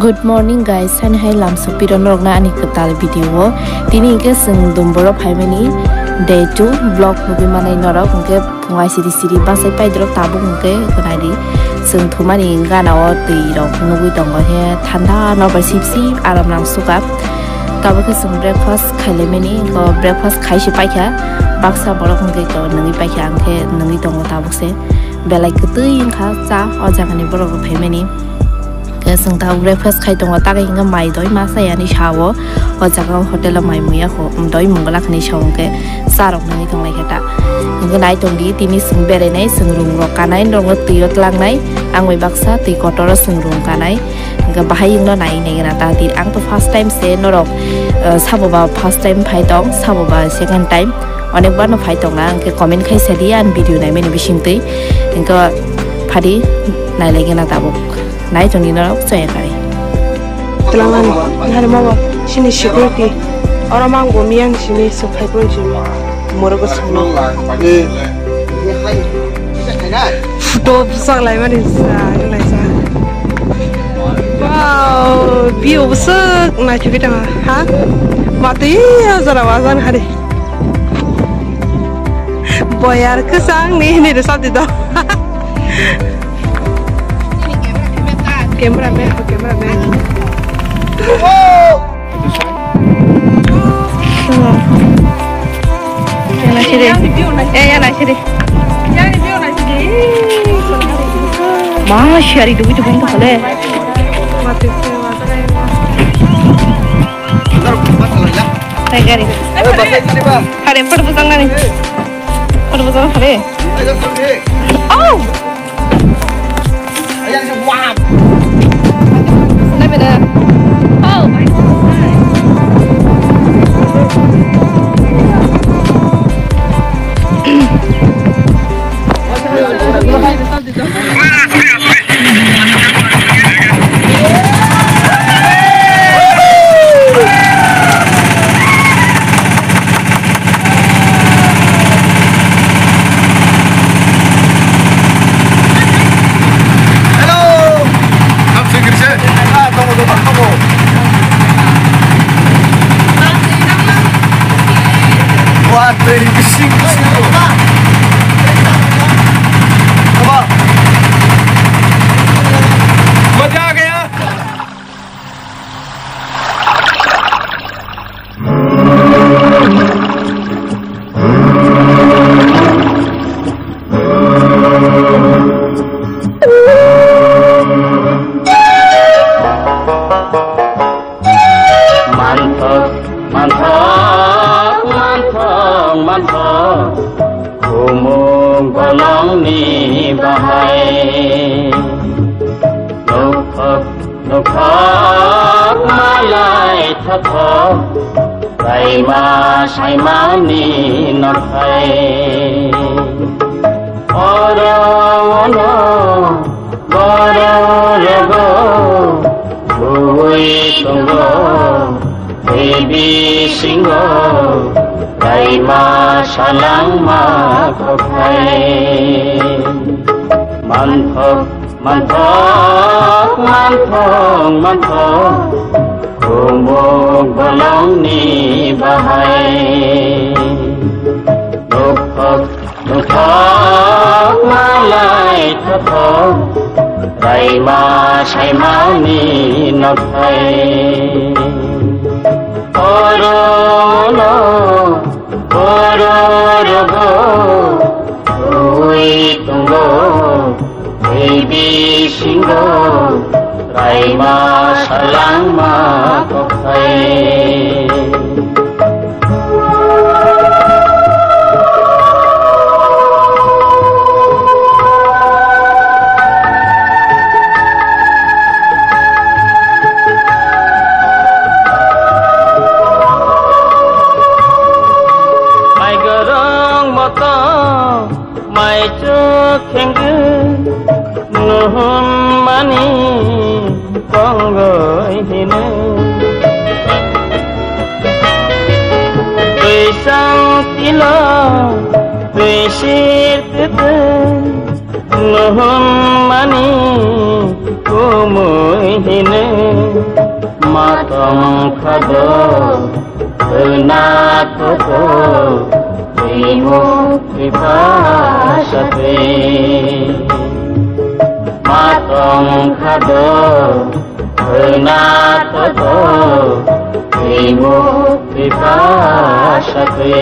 Good morning guys, san hai lam sopiron rokna ani ketal video. Tini ke seng domboro phaimani day 2 vlog nubi manai norok ke pungai siri basai pai drok tabung ke konai seng thumani gana o tui rok nubi tongo he thanda no bai sipsi aram nang sukap. Tabo ke seng breakfast khailemeni ko breakfast khaisi pai kha baksa borok ke ko nangi pai kha angke nangi tongo tabuk se belai ketui kha cha o jagani borok phaimani seng tahu breakfast khai tongo taga hinga mai doi masa yani shawo o jaga hotel mai muya ko doi mungala khani shongke sarok nani tong lai kata hinga nai tongdi tini seng bere nai seng room ro kanai rong tiyot lang nai angoi baksa ti kotor seng room kanai hinga bahai no nai nei na ta ti ang to first time se norok saboba first time phai tong saboba second time onek bar no phai tong na angke comment khai sedi an video nai meni bisingtei hinga phadi nai lege na tabuk nai tong ni norok choya kare telangan hari mawa sini security orang manggo miang sini supply pro sini morogo sini foto besar lai mana sa wow view besar na cerita ha mati zara wazan hari boyar kesang ni resort itu Camera man. Yang nasi deh. Mas hari itu pun boleh. Hari. Hari perbusang ni. Perbusang hari. Oh. Wow. Oh my God. Nuhun mani kumuhine matong khado na to imo ipasate matong khado na to imo ipasate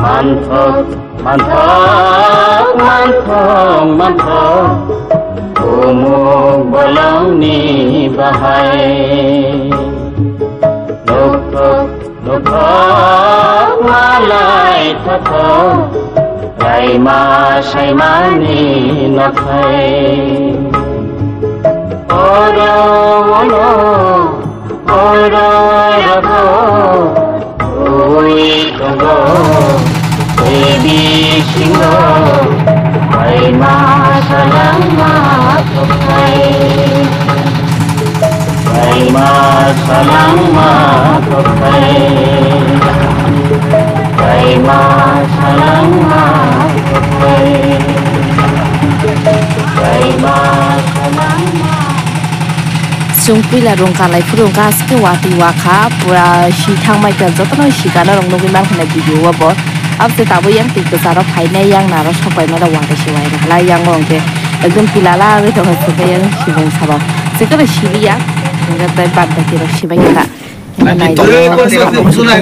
manthok manthok manthok manthok umuk balongni bahai nukhok nukhok malai thothok raima saimani nakhai oro olo oro rago ui tongo baby singo raima salama tokai raima salama tokai raima salama tokai raima salama sungpui la rong kalai phurung ka ske wati wakha pura shi thang mai kan jotono shikana rong ngi man khana video wa bo apse tabo yang tik besar phainai yang naro sopai na wa de shiwai na la yang rong ke ekdom pilala ge to se yang shibong sabo se ka shiri ya nga tai ban ta kiro shibai ka nai do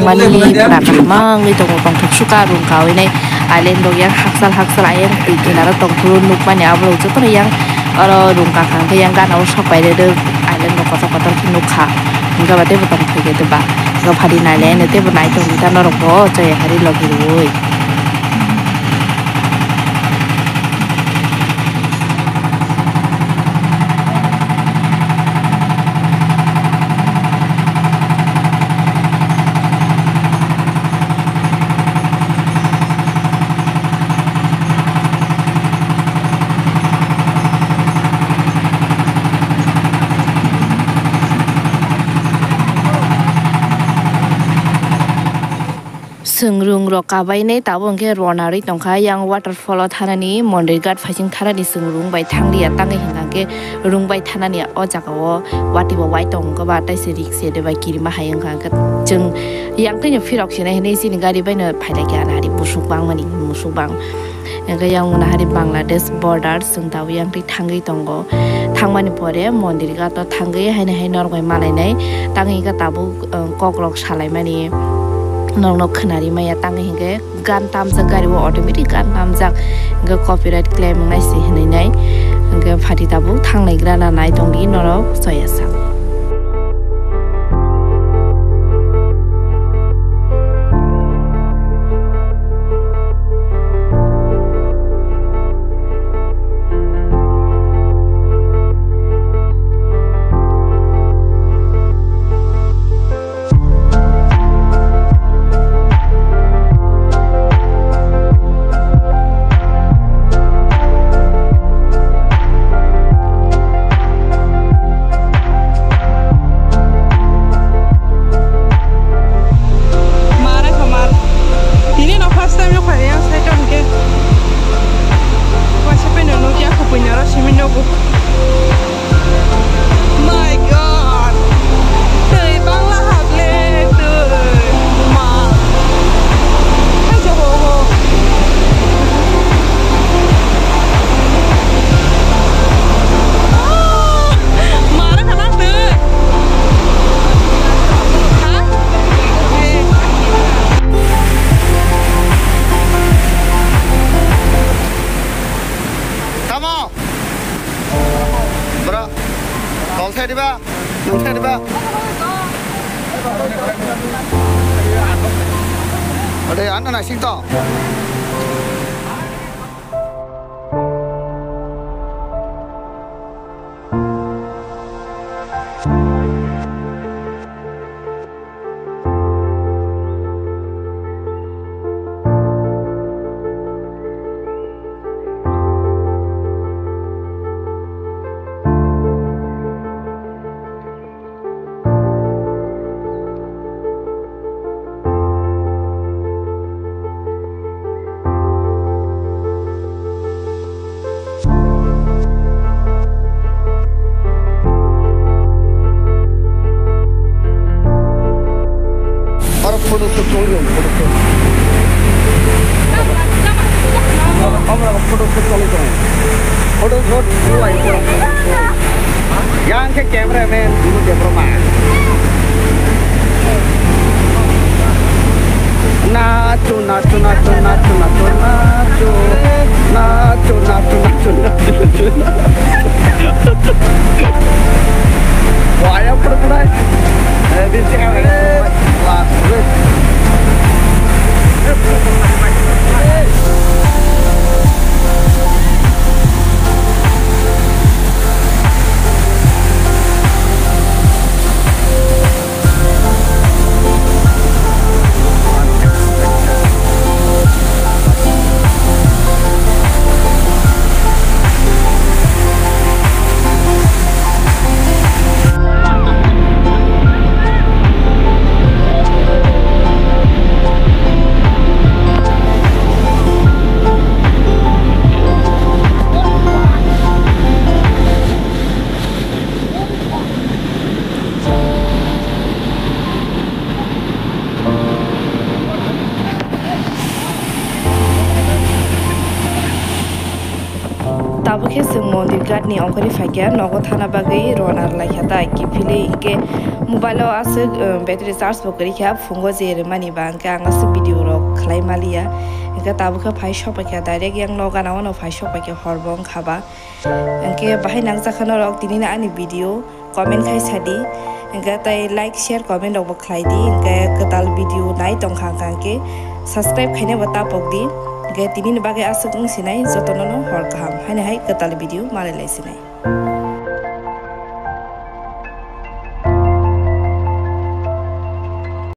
mani pra ka mang ngi to tong thuk suka rong ka we nei alen do yang haksal ayam ikena ra tong thurun nuk mani abro jotono yang aro rong ka khang ke yang kan au sopai de alen no kota kota nuk kha nga ba te botong thege de ba ga phari nai le ne te ba nai tong ta no ro ko chai hari logi roi sungrung ro kabai nei tabong ke ronari tongkha yang waterfall thanani mondir gat phasing thanani sungrung bai thangli atangai hingang ke rung bai thanani o jagao wati bo wai tong ka ba tai se rikse de bai kirima hayang ka jeng yang te firok sine nei sin gari bai na phaila kya nari busuk bang mani musuk bang nga yang na hari bangladesh border sungtaw yang ti thangai tongo thangmani pore mondir ga to thangai haina hainor bai malai nei tangai ka tabu kokrok salai mani nong nok khnari maya tang hinge gan tam ja gari wo automatic gan tam ja ga copyright claim nai si hinai nai ga phati tabu thangnai grana nai tongdi noro soyasa Diba? Nungsa diba? Ada anak nak sing tau. road dua itu yang ke cameraman dulu dia bermain nacho nacho nacho nacho nacho nacho nacho nacho nacho nacho wah ya pernah di sini last Tabu ke sing mondir gad ni ongkori fakir nogo thana bagai ronar la khata ki phile ke mobile as battery charge bokari kha fungo jere mani bangka anga su video ro khlai malia enka tabu kha phai shop kha direct yang noga na ono phai shop ke horbong khaba enke bahai nang jakhana rok tini na ani video comment khai sadi enka tai like share comment rok khlai di enka katal video nai tong khang kang ke subscribe khaine bata pokdi ge tini ni bagai asuk sinai jotono hor kaham haine hai katal video male lai sinai